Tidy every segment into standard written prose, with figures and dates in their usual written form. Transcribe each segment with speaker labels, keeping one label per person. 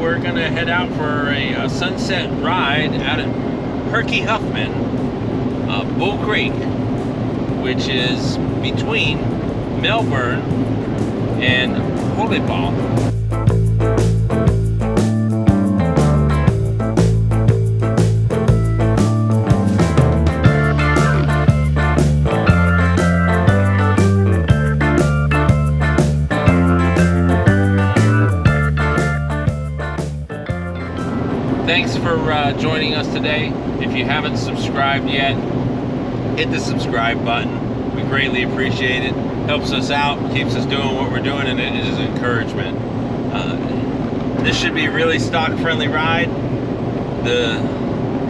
Speaker 1: we're gonna head out for a sunset ride out at Herky Huffman, Bull Creek, which is between Melbourne and Holy Ball. Thanks for joining us today. If you haven't subscribed yet, hit the subscribe button. We greatly appreciate it. Helps us out, keeps us doing what we're doing, and it is encouragement. This should be a really stock-friendly ride. The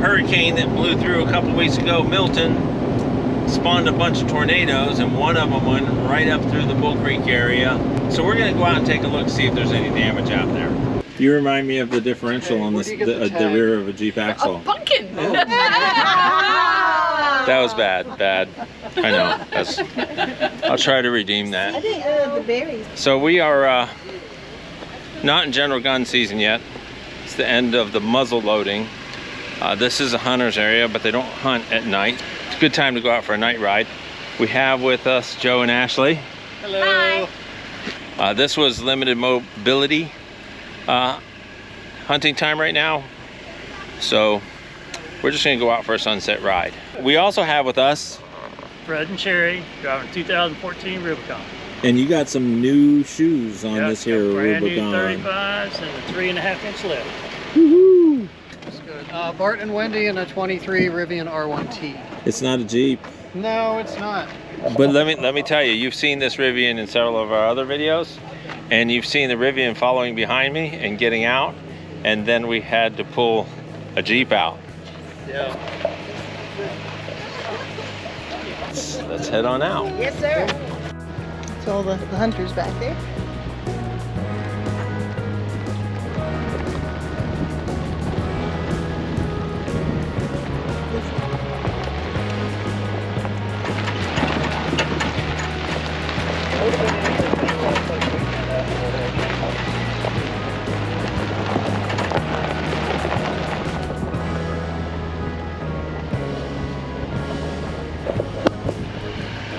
Speaker 1: hurricane that blew through a couple weeks ago, Milton, spawned a bunch of tornadoes, and one of them went right up through the Bull Creek area. So we're going to go out and take a look, see if there's any damage out there. You remind me of the differential on the rear of a Jeep axle.
Speaker 2: A pumpkin! Oh.
Speaker 1: That was bad. I know. I'll try to redeem that.
Speaker 3: I think the berries.
Speaker 1: So we are not in general gun season yet. It's the end of the muzzle loading. This is a hunter's area, but they don't hunt at night. It's a good time to go out for a night ride. We have with us Joe and Ashley.
Speaker 2: Hello.
Speaker 1: Hi. This was limited mobility hunting time right now, so we're just gonna go out for a sunset ride. We also have with us
Speaker 4: Fred and Sherry driving 2014 Rubicon.
Speaker 1: And you got some new shoes on this here
Speaker 4: brand
Speaker 1: Rubicon.
Speaker 4: New 35s and a 3.5-inch lift.
Speaker 1: Woohoo!
Speaker 5: That's good. Bart and Wendy in a 23 Rivian R1T.
Speaker 1: It's not a Jeep.
Speaker 5: No, it's not.
Speaker 1: But let me tell you, you've seen this Rivian in several of our other videos, and you've seen the Rivian following behind me and getting out, and then we had to pull a Jeep out.
Speaker 5: Yeah.
Speaker 1: Let's head on out.
Speaker 3: Yes, sir. It's all the hunters back there.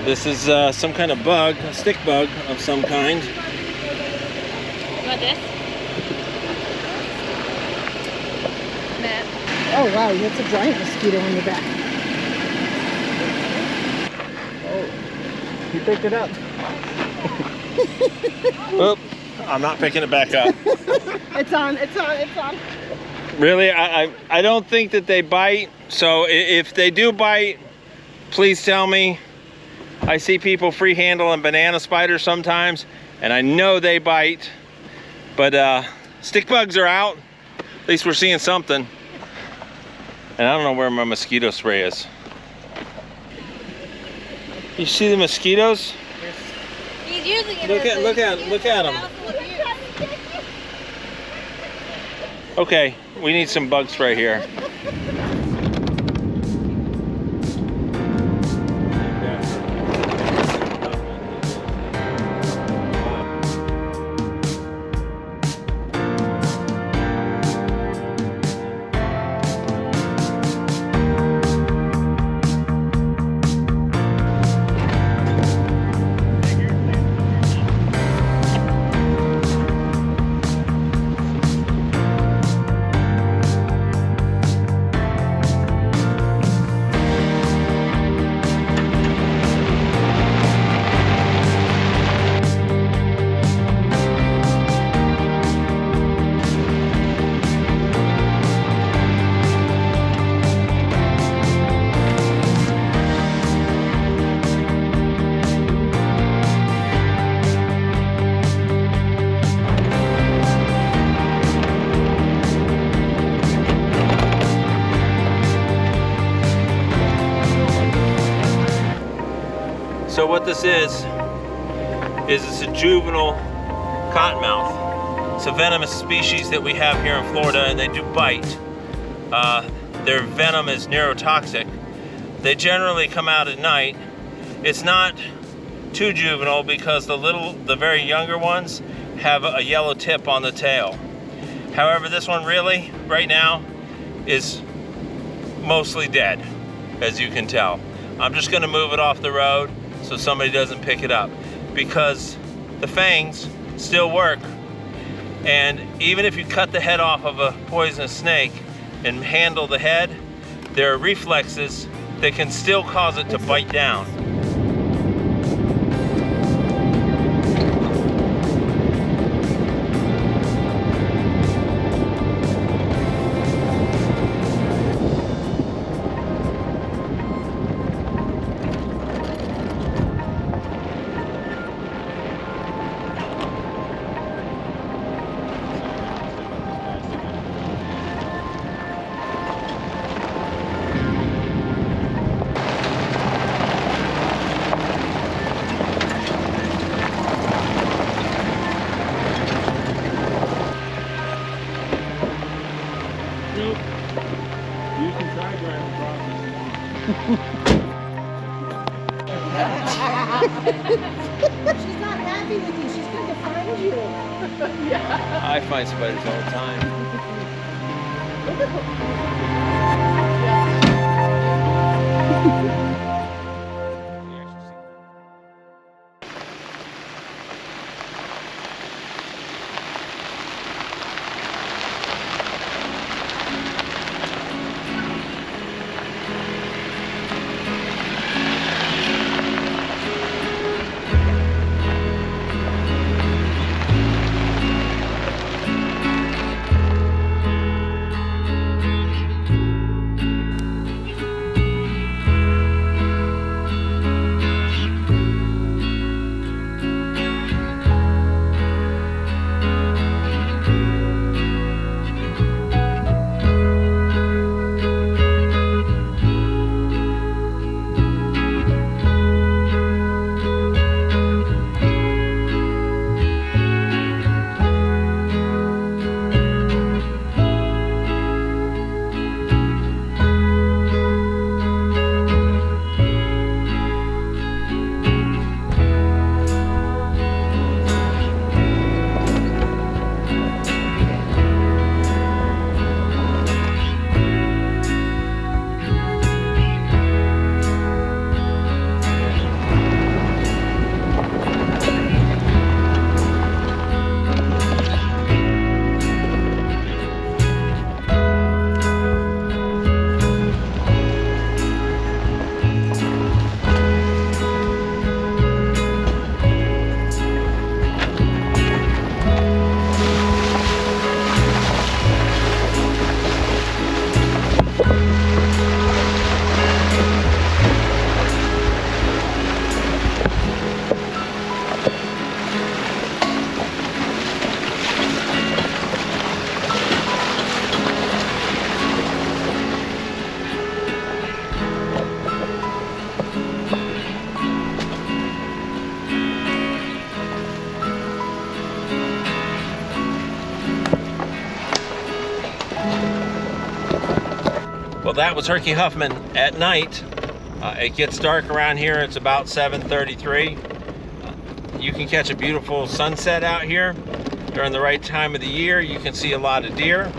Speaker 1: This is some kind of bug, a stick bug of some kind.
Speaker 2: You want this? Matt.
Speaker 3: Oh wow, that's a giant mosquito on your back.
Speaker 5: Oh, you picked it up.
Speaker 1: Oop, I'm not picking it back up.
Speaker 3: It's on.
Speaker 1: Really, I don't think that they bite. So if they do bite, please tell me. I see people free handling banana spiders sometimes, and I know they bite, but stick bugs are out. At least we're seeing something. And I don't know where my mosquito spray is. You see the mosquitoes?
Speaker 2: He's using it.
Speaker 1: Look at them. Okay, we need some bug spray here. So what this is it's a juvenile cottonmouth. It's a venomous species that we have here in Florida, and they do bite. Their venom is neurotoxic. They generally come out at night. It's not too juvenile because the very younger ones have a yellow tip on the tail. However, this one really, right now, is mostly dead, as you can tell. I'm just gonna move it off the road so somebody doesn't pick it up, because the fangs still work. And even if you cut the head off of a poisonous snake and handle the head, there are reflexes that can still cause it to bite down.
Speaker 6: Nope. You can try driving process.
Speaker 3: She's not happy with you. She's going to find you.
Speaker 1: I find spiders all the time. Well, that was Herky Huffman at night. It gets dark around here. It's about 7:33. You can catch a beautiful sunset out here during the right time of the year. You can see a lot of deer.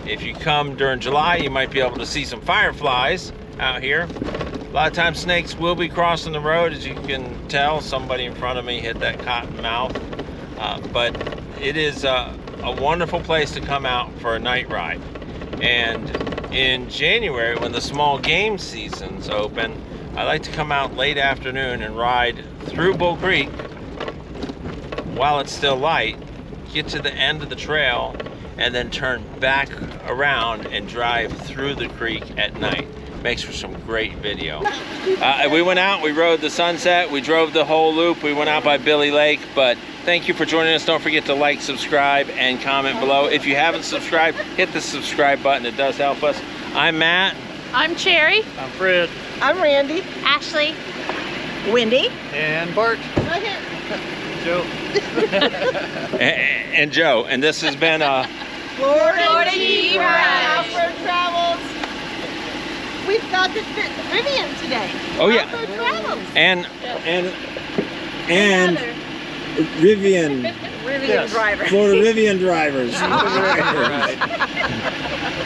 Speaker 1: If you come during July, you might be able to see some fireflies out here. A lot of times snakes will be crossing the road. As you can tell, somebody in front of me hit that cotton mouth. But it is a wonderful place to come out for a night ride. And in January, when the small game season's open, I like to come out late afternoon and ride through Bull Creek while it's still light, get to the end of the trail, and then turn back around and drive through the creek at night. Makes for some great video. We went out, we rode the sunset, we drove the whole loop, we went out by Billy Lake, but thank you for joining us. Don't forget to like, subscribe, and comment below. If you haven't subscribed, hit the subscribe button. It does help us. I'm Matt.
Speaker 2: I'm Cherry.
Speaker 4: I'm Fred.
Speaker 3: I'm Randy.
Speaker 2: Ashley.
Speaker 3: Wendy.
Speaker 5: And Bart.
Speaker 3: Right here.
Speaker 4: Joe.
Speaker 1: and Joe. And this has been
Speaker 2: FloridaJeepRides.
Speaker 3: Off-road travels. We've got the Rivian today.
Speaker 1: Oh yeah.
Speaker 3: Off-road travels.
Speaker 1: And Rivian
Speaker 3: Rivian
Speaker 4: Yes.
Speaker 3: driver.
Speaker 1: Florida Rivian drivers.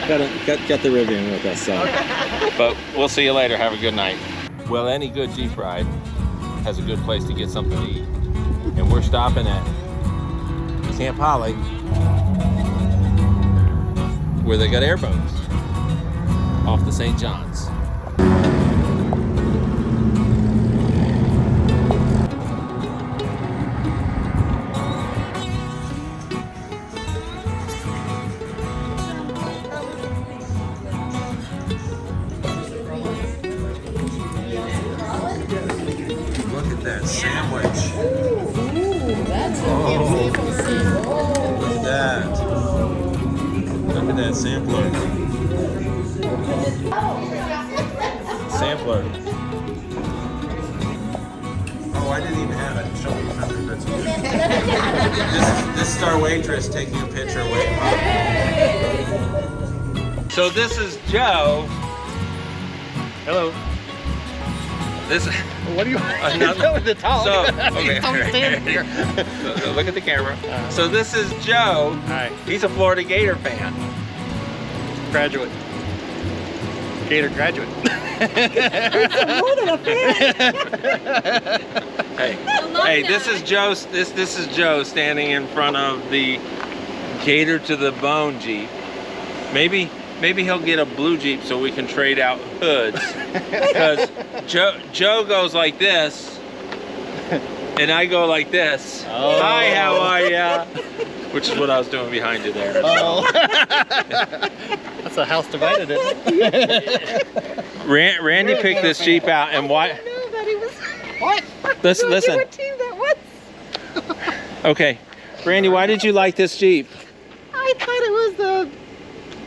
Speaker 1: Got the Rivian with us, so. But we'll see you later. Have a good night. Well, any good Jeep ride has a good place to get something to eat. And we're stopping at Camp Holly, where they got airboats off the St. John's. Look at that sandwich. Look at that. Look at that sampler. Sampler. Oh, I didn't even have it. Show me. That's good. This is our waitress taking a picture. So this is Joe.
Speaker 4: Hello.
Speaker 1: This.
Speaker 4: What do you
Speaker 1: Another-
Speaker 4: the towel?
Speaker 1: So, okay.
Speaker 4: Don't stand here.
Speaker 1: So look at the camera. So this is Joe.
Speaker 4: Hi.
Speaker 1: He's a Florida Gator fan.
Speaker 4: Graduate. Gator graduate.
Speaker 3: More than a fan.
Speaker 1: Hey, this is Joe. This is Joe standing in front of the Gator to the Bone Jeep. Maybe he'll get a blue Jeep so we can trade out hoods. Because Joe goes like this, and I go like this.
Speaker 4: Oh.
Speaker 1: Hi, how are ya? Which is what I was doing behind you there.
Speaker 4: Oh. That's a house divided, isn't it?
Speaker 1: Randy picked this Jeep out, and why?
Speaker 3: I didn't know that he was.
Speaker 4: What?
Speaker 1: Listen.
Speaker 3: You were team that was.
Speaker 1: Okay, Randy, why did you like this Jeep?
Speaker 3: I thought it was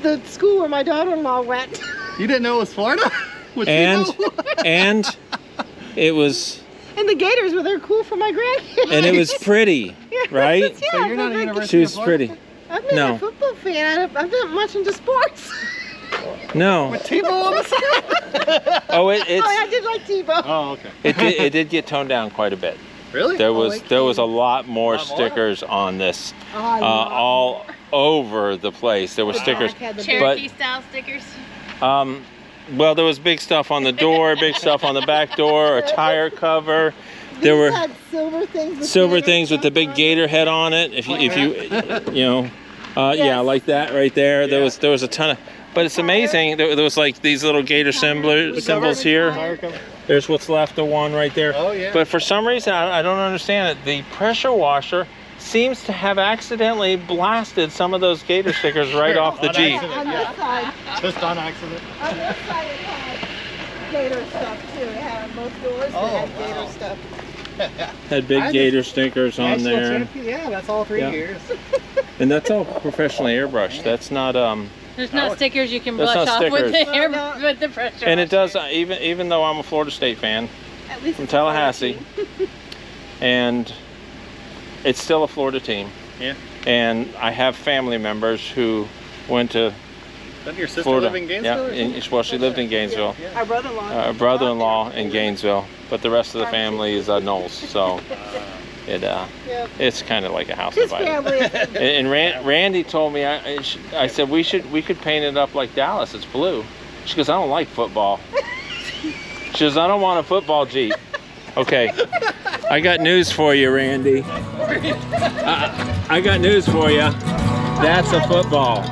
Speaker 3: the school where my daughter-in-law went.
Speaker 4: You didn't know it was Florida? Which
Speaker 1: And
Speaker 4: you know?
Speaker 1: and it was
Speaker 3: And the Gators were there cool for my grandkids.
Speaker 1: and it was pretty, right?
Speaker 3: Yeah,
Speaker 4: So you're not a
Speaker 3: but
Speaker 4: University
Speaker 1: She was
Speaker 4: of Florida?
Speaker 1: pretty.
Speaker 3: I'm not
Speaker 1: No.
Speaker 3: a football fan. I'm not much into sports.
Speaker 1: No.
Speaker 4: Tebow on the side?
Speaker 1: Oh, it's
Speaker 3: Oh, I did like Tebow.
Speaker 4: Oh, okay.
Speaker 1: it did get toned down quite a bit.
Speaker 4: Really?
Speaker 1: There was a lot more
Speaker 4: Lot more?
Speaker 1: stickers on this,
Speaker 3: Oh, I love
Speaker 1: all over the place. There were stickers.
Speaker 3: Jack had the
Speaker 2: Cherokee style stickers.
Speaker 1: Well, there was big stuff on the door, big stuff on the back door, a tire cover. There
Speaker 3: These
Speaker 1: were
Speaker 3: had silver things. With
Speaker 1: silver
Speaker 3: glitter
Speaker 1: things with the big
Speaker 3: stuff on
Speaker 1: gator head on it. If you yeah,
Speaker 3: Yes.
Speaker 1: like that right there. There was a ton of. But it's amazing. There was like these little gator symbols here.
Speaker 4: Tire cover?
Speaker 1: There's what's left of one right there.
Speaker 4: Oh, yeah.
Speaker 1: But for some reason, I don't understand it. The pressure washer seems to have accidentally blasted some of those gator stickers right off the
Speaker 4: On
Speaker 1: Jeep.
Speaker 4: accident.
Speaker 3: On this side,
Speaker 4: Just on accident.
Speaker 3: on this side it had gator stuff too. It had on both doors.
Speaker 4: Oh,
Speaker 3: It had
Speaker 4: wow.
Speaker 3: gator stuff.
Speaker 1: Had big
Speaker 4: I
Speaker 1: gator stickers on
Speaker 4: National
Speaker 1: there.
Speaker 4: champion? Yeah, that's all 3
Speaker 1: Yeah.
Speaker 4: years.
Speaker 1: And that's all professionally airbrushed. That's not
Speaker 2: There's no stickers you can
Speaker 1: That's
Speaker 2: brush
Speaker 1: not
Speaker 2: off with
Speaker 1: stickers.
Speaker 2: the, air, with the pressure.
Speaker 1: and it does
Speaker 2: washer.
Speaker 1: even though I'm a Florida State fan
Speaker 3: At least
Speaker 1: from
Speaker 3: it's a Florida
Speaker 1: Tallahassee,
Speaker 3: team.
Speaker 1: and it's still a Florida team.
Speaker 4: Yeah.
Speaker 1: And I have family members who went to
Speaker 4: Doesn't your sister
Speaker 1: Florida.
Speaker 4: live in Gainesville? or something?
Speaker 1: Well, she lived in Gainesville.
Speaker 3: Our brother-in-law.
Speaker 1: Brother-in-law in Gainesville, but the rest of the family is Knowles. So
Speaker 3: Yeah.
Speaker 1: it's kind of like a house
Speaker 3: His
Speaker 1: divided.
Speaker 3: family.
Speaker 1: And Randy told me, I said we could paint it up like Dallas. It's blue. She goes, I don't like football. She goes, I don't want a football Jeep. Okay, I got news for you, Randy. I got news for you. That's a football.